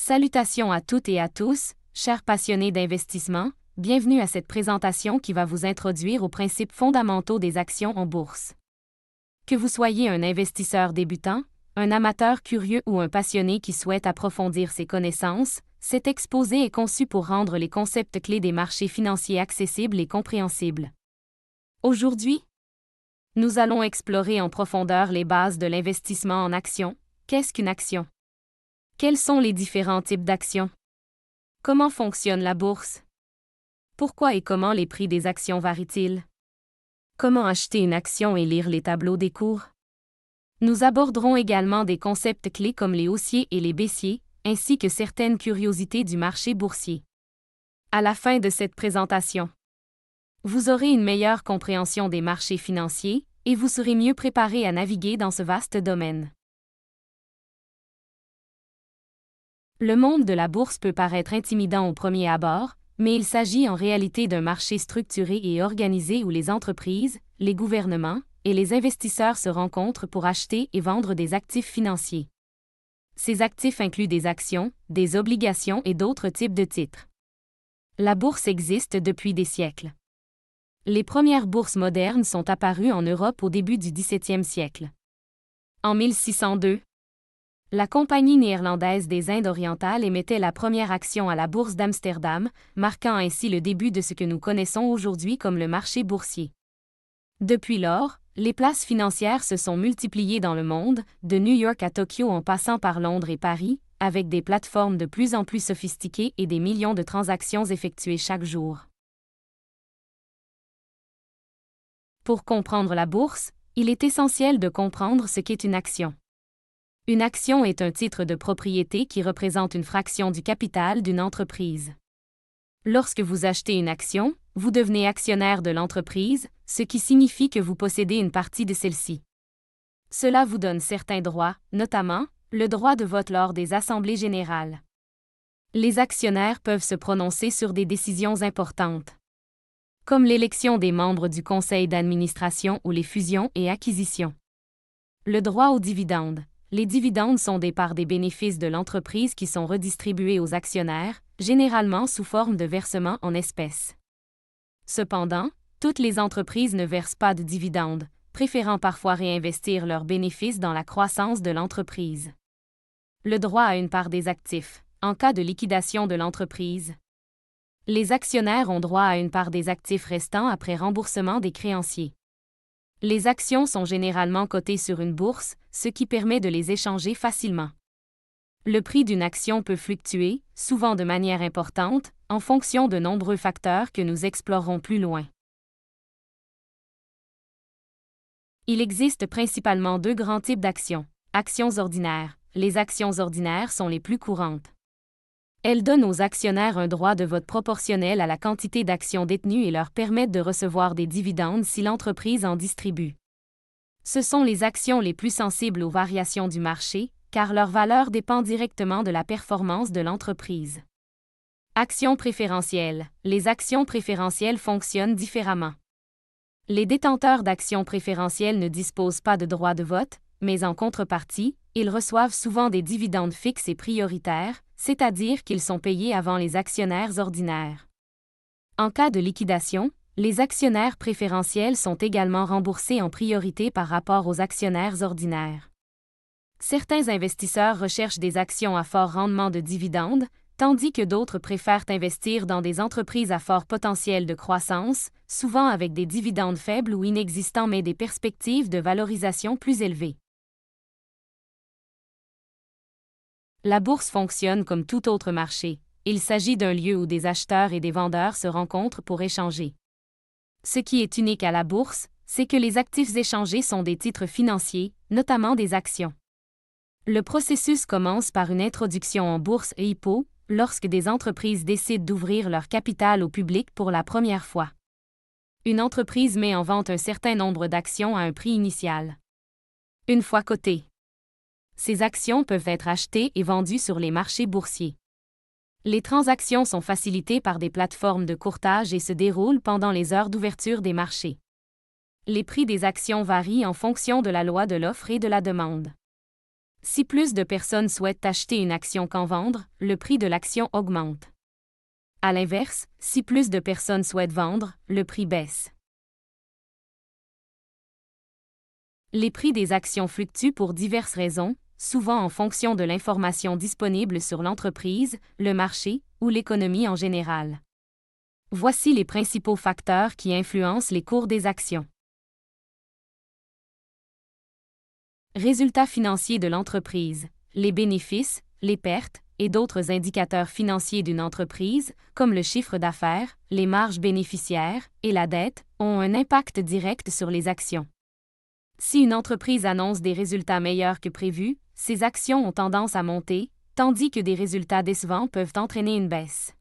Salutations à toutes et à tous, chers passionnés d'investissement, bienvenue à cette présentation qui va vous introduire aux principes fondamentaux des actions en bourse. Que vous soyez un investisseur débutant, un amateur curieux ou un passionné qui souhaite approfondir ses connaissances, cet exposé est conçu pour rendre les concepts clés des marchés financiers accessibles et compréhensibles. Aujourd'hui, nous allons explorer en profondeur les bases de l'investissement en actions. Qu'est-ce qu'une action? Quels sont les différents types d'actions? Comment fonctionne la bourse? Pourquoi et comment les prix des actions varient-ils? Comment acheter une action et lire les tableaux des cours? Nous aborderons également des concepts clés comme les haussiers et les baissiers, ainsi que certaines curiosités du marché boursier. À la fin de cette présentation, vous aurez une meilleure compréhension des marchés financiers et vous serez mieux préparé à naviguer dans ce vaste domaine. Le monde de la bourse peut paraître intimidant au premier abord, mais il s'agit en réalité d'un marché structuré et organisé où les entreprises, les gouvernements et les investisseurs se rencontrent pour acheter et vendre des actifs financiers. Ces actifs incluent des actions, des obligations et d'autres types de titres. La bourse existe depuis des siècles. Les premières bourses modernes sont apparues en Europe au début du XVIIe siècle. En 1602, la Compagnie néerlandaise des Indes orientales émettait la première action à la bourse d'Amsterdam, marquant ainsi le début de ce que nous connaissons aujourd'hui comme le marché boursier. Depuis lors, les places financières se sont multipliées dans le monde, de New York à Tokyo en passant par Londres et Paris, avec des plateformes de plus en plus sophistiquées et des millions de transactions effectuées chaque jour. Pour comprendre la bourse, il est essentiel de comprendre ce qu'est une action. Une action est un titre de propriété qui représente une fraction du capital d'une entreprise. Lorsque vous achetez une action, vous devenez actionnaire de l'entreprise, ce qui signifie que vous possédez une partie de celle-ci. Cela vous donne certains droits, notamment le droit de vote lors des assemblées générales. Les actionnaires peuvent se prononcer sur des décisions importantes, comme l'élection des membres du conseil d'administration ou les fusions et acquisitions. Le droit aux dividendes. Les dividendes sont des parts des bénéfices de l'entreprise qui sont redistribués aux actionnaires, généralement sous forme de versements en espèces. Cependant, toutes les entreprises ne versent pas de dividendes, préférant parfois réinvestir leurs bénéfices dans la croissance de l'entreprise. Le droit à une part des actifs. En cas de liquidation de l'entreprise, les actionnaires ont droit à une part des actifs restants après remboursement des créanciers. Les actions sont généralement cotées sur une bourse, ce qui permet de les échanger facilement. Le prix d'une action peut fluctuer, souvent de manière importante, en fonction de nombreux facteurs que nous explorerons plus loin. Il existe principalement deux grands types d'actions. Actions ordinaires. Les actions ordinaires sont les plus courantes. Elles donnent aux actionnaires un droit de vote proportionnel à la quantité d'actions détenues et leur permettent de recevoir des dividendes si l'entreprise en distribue. Ce sont les actions les plus sensibles aux variations du marché, car leur valeur dépend directement de la performance de l'entreprise. Actions préférentielles. Les actions préférentielles fonctionnent différemment. Les détenteurs d'actions préférentielles ne disposent pas de droit de vote, mais en contrepartie, ils reçoivent souvent des dividendes fixes et prioritaires, c'est-à-dire qu'ils sont payés avant les actionnaires ordinaires. En cas de liquidation, les actionnaires préférentiels sont également remboursés en priorité par rapport aux actionnaires ordinaires. Certains investisseurs recherchent des actions à fort rendement de dividendes, tandis que d'autres préfèrent investir dans des entreprises à fort potentiel de croissance, souvent avec des dividendes faibles ou inexistants mais des perspectives de valorisation plus élevées. La bourse fonctionne comme tout autre marché. Il s'agit d'un lieu où des acheteurs et des vendeurs se rencontrent pour échanger. Ce qui est unique à la bourse, c'est que les actifs échangés sont des titres financiers, notamment des actions. Le processus commence par une introduction en bourse et IPO, lorsque des entreprises décident d'ouvrir leur capital au public pour la première fois. Une entreprise met en vente un certain nombre d'actions à un prix initial. Une fois cotées, ces actions peuvent être achetées et vendues sur les marchés boursiers. Les transactions sont facilitées par des plateformes de courtage et se déroulent pendant les heures d'ouverture des marchés. Les prix des actions varient en fonction de la loi de l'offre et de la demande. Si plus de personnes souhaitent acheter une action qu'en vendre, le prix de l'action augmente. À l'inverse, si plus de personnes souhaitent vendre, le prix baisse. Les prix des actions fluctuent pour diverses raisons, souvent en fonction de l'information disponible sur l'entreprise, le marché ou l'économie en général. Voici les principaux facteurs qui influencent les cours des actions. Résultats financiers de l'entreprise. Les bénéfices, les pertes et d'autres indicateurs financiers d'une entreprise, comme le chiffre d'affaires, les marges bénéficiaires et la dette, ont un impact direct sur les actions. Si une entreprise annonce des résultats meilleurs que prévu, ses actions ont tendance à monter, tandis que des résultats décevants peuvent entraîner une baisse.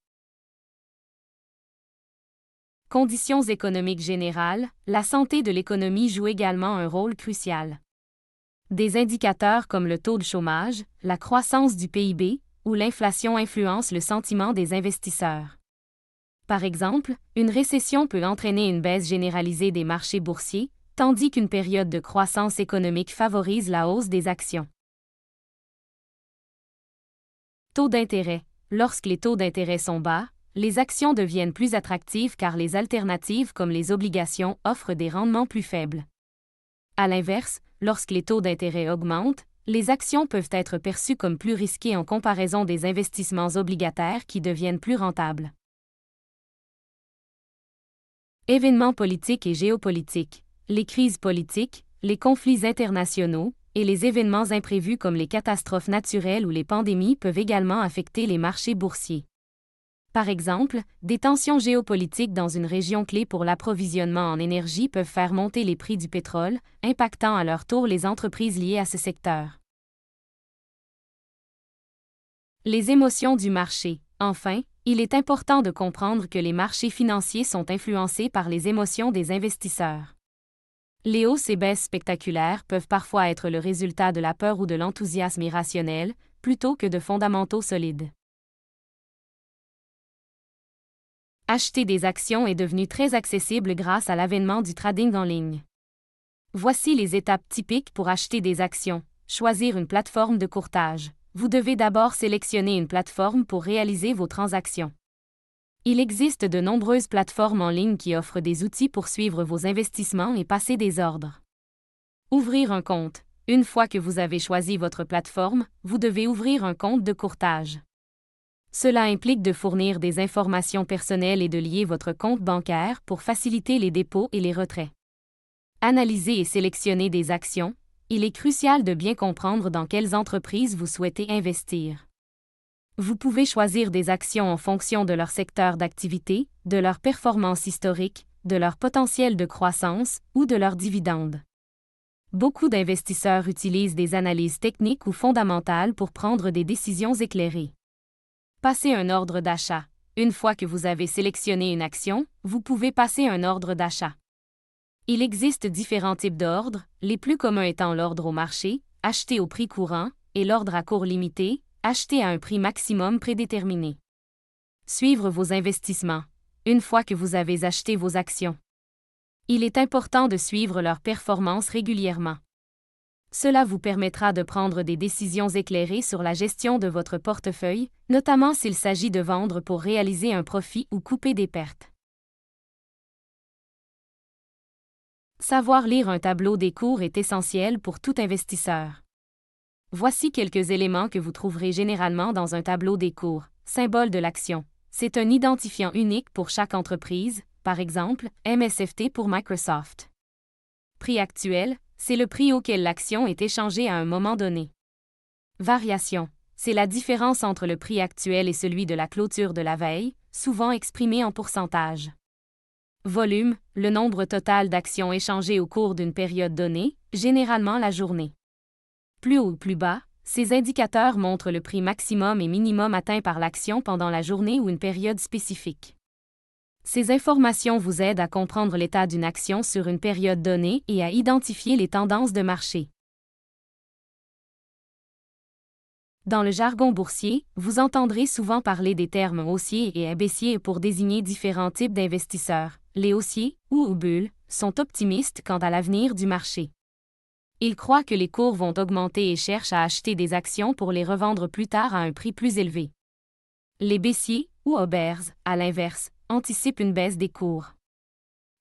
Conditions économiques générales, la santé de l'économie joue également un rôle crucial. Des indicateurs comme le taux de chômage, la croissance du PIB ou l'inflation influencent le sentiment des investisseurs. Par exemple, une récession peut entraîner une baisse généralisée des marchés boursiers, tandis qu'une période de croissance économique favorise la hausse des actions. Taux d'intérêt. Lorsque les taux d'intérêt sont bas, les actions deviennent plus attractives car les alternatives comme les obligations offrent des rendements plus faibles. À l'inverse, lorsque les taux d'intérêt augmentent, les actions peuvent être perçues comme plus risquées en comparaison des investissements obligataires qui deviennent plus rentables. Événements politiques et géopolitiques. Les crises politiques, les conflits internationaux et les événements imprévus comme les catastrophes naturelles ou les pandémies peuvent également affecter les marchés boursiers. Par exemple, des tensions géopolitiques dans une région clé pour l'approvisionnement en énergie peuvent faire monter les prix du pétrole, impactant à leur tour les entreprises liées à ce secteur. Les émotions du marché. Enfin, il est important de comprendre que les marchés financiers sont influencés par les émotions des investisseurs. Les hausses et baisses spectaculaires peuvent parfois être le résultat de la peur ou de l'enthousiasme irrationnel, plutôt que de fondamentaux solides. Acheter des actions est devenu très accessible grâce à l'avènement du trading en ligne. Voici les étapes typiques pour acheter des actions. Choisir une plateforme de courtage. Vous devez d'abord sélectionner une plateforme pour réaliser vos transactions. Il existe de nombreuses plateformes en ligne qui offrent des outils pour suivre vos investissements et passer des ordres. Ouvrir un compte. Une fois que vous avez choisi votre plateforme, vous devez ouvrir un compte de courtage. Cela implique de fournir des informations personnelles et de lier votre compte bancaire pour faciliter les dépôts et les retraits. Analyser et sélectionner des actions. Il est crucial de bien comprendre dans quelles entreprises vous souhaitez investir. Vous pouvez choisir des actions en fonction de leur secteur d'activité, de leur performance historique, de leur potentiel de croissance ou de leurs dividendes. Beaucoup d'investisseurs utilisent des analyses techniques ou fondamentales pour prendre des décisions éclairées. Passez un ordre d'achat. Une fois que vous avez sélectionné une action, vous pouvez passer un ordre d'achat. Il existe différents types d'ordres, les plus communs étant l'ordre au marché, acheté au prix courant, et l'ordre à court limité, acheté à un prix maximum prédéterminé. Suivre vos investissements. Une fois que vous avez acheté vos actions, il est important de suivre leur performance régulièrement. Cela vous permettra de prendre des décisions éclairées sur la gestion de votre portefeuille, notamment s'il s'agit de vendre pour réaliser un profit ou couper des pertes. Savoir lire un tableau des cours est essentiel pour tout investisseur. Voici quelques éléments que vous trouverez généralement dans un tableau des cours. Symbole de l'action. C'est un identifiant unique pour chaque entreprise, par exemple, MSFT pour Microsoft. Prix actuel, c'est le prix auquel l'action est échangée à un moment donné. Variation, c'est la différence entre le prix actuel et celui de la clôture de la veille, souvent exprimé en pourcentage. Volume, le nombre total d'actions échangées au cours d'une période donnée, généralement la journée. Plus haut ou plus bas, ces indicateurs montrent le prix maximum et minimum atteint par l'action pendant la journée ou une période spécifique. Ces informations vous aident à comprendre l'état d'une action sur une période donnée et à identifier les tendances de marché. Dans le jargon boursier, vous entendrez souvent parler des termes haussiers et baissiers pour désigner différents types d'investisseurs. Les haussiers, ou bulles, sont optimistes quant à l'avenir du marché. Il croit que les cours vont augmenter et cherche à acheter des actions pour les revendre plus tard à un prix plus élevé. Les baissiers, ou bears, à l'inverse, anticipent une baisse des cours.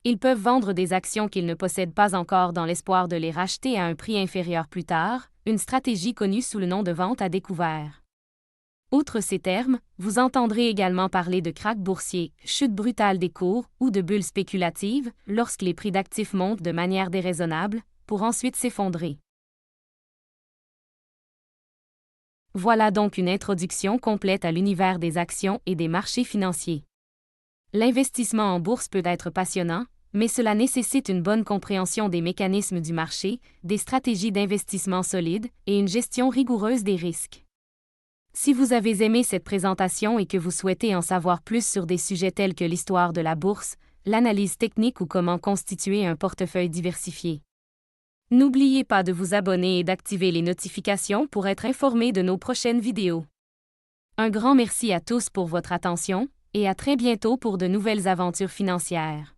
Ils peuvent vendre des actions qu'ils ne possèdent pas encore dans l'espoir de les racheter à un prix inférieur plus tard, une stratégie connue sous le nom de vente à découvert. Outre ces termes, vous entendrez également parler de krach boursier, chute brutale des cours ou de bulles spéculatives lorsque les prix d'actifs montent de manière déraisonnable, pour ensuite s'effondrer. Voilà donc une introduction complète à l'univers des actions et des marchés financiers. L'investissement en bourse peut être passionnant, mais cela nécessite une bonne compréhension des mécanismes du marché, des stratégies d'investissement solides et une gestion rigoureuse des risques. Si vous avez aimé cette présentation et que vous souhaitez en savoir plus sur des sujets tels que l'histoire de la bourse, l'analyse technique ou comment constituer un portefeuille diversifié, n'oubliez pas de vous abonner et d'activer les notifications pour être informé de nos prochaines vidéos. Un grand merci à tous pour votre attention, et à très bientôt pour de nouvelles aventures financières.